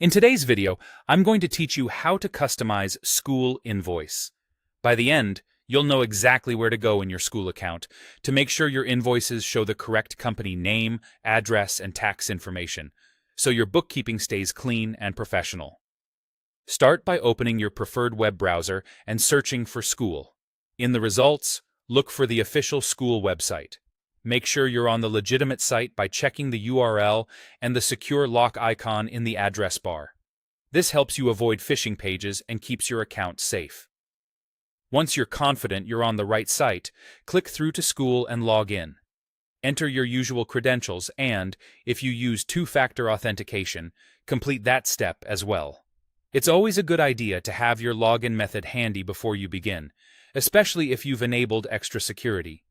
In today's video, I'm going to teach you how to customize Skool Invoice. By the end, you'll know exactly where to go in your school account to make sure your invoices show the correct company name, address, and tax information, so your bookkeeping stays clean and professional. Start by opening your preferred web browser and searching for Skool. In the results, look for the official Skool website. Make sure you're on the legitimate site by checking the URL and the secure lock icon in the address bar. This helps you avoid phishing pages and keeps your account safe. Once you're confident you're on the right site, click through to Skool and log in. Enter your usual credentials and, if you use two-factor authentication, complete that step as well. It's always a good idea to have your login method handy before you begin, especially if you've enabled extra security.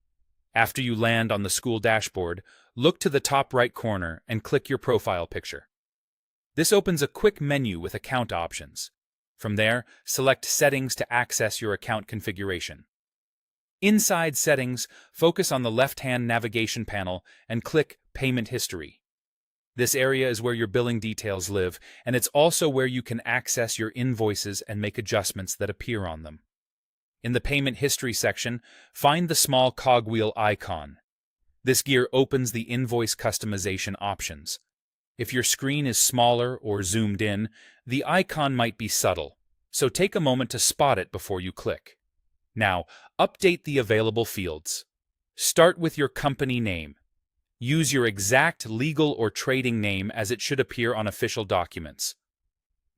After you land on the Skool dashboard, look to the top right corner and click your profile picture. This opens a quick menu with account options. From there, select Settings to access your account configuration. Inside Settings, focus on the left-hand navigation panel and click Payment History. This area is where your billing details live, and it's also where you can access your invoices and make adjustments that appear on them. In the Payment History section, find the small cogwheel icon. This gear opens the invoice customization options. If your screen is smaller or zoomed in, the icon might be subtle, so take a moment to spot it before you click. Now, update the available fields. Start with your company name. Use your exact legal or trading name as it should appear on official documents.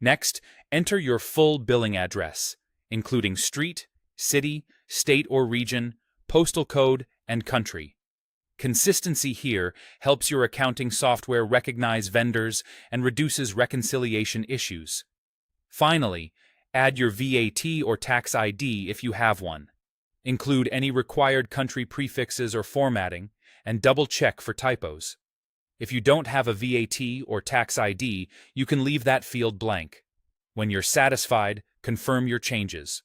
Next, enter your full billing address, including street, city, state or region, postal code, and country. Consistency here helps your accounting software recognize vendors and reduces reconciliation issues. Finally, add your VAT or tax ID if you have one. Include any required country prefixes or formatting, and double-check for typos. If you don't have a VAT or tax ID, you can leave that field blank. When you're satisfied, confirm your changes.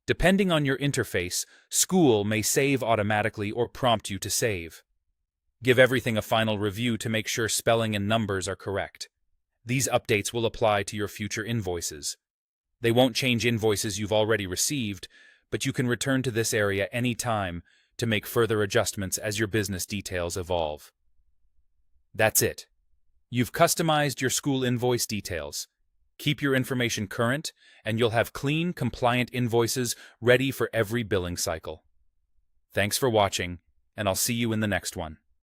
Depending on your interface, Skool may save automatically or prompt you to save. Give everything a final review to make sure spelling and numbers are correct. These updates will apply to your future invoices. They won't change invoices you've already received, but you can return to this area anytime to make further adjustments as your business details evolve. That's it. You've customized your Skool invoice details. Keep your information current, and you'll have clean, compliant invoices ready for every billing cycle. Thanks for watching, and I'll see you in the next one.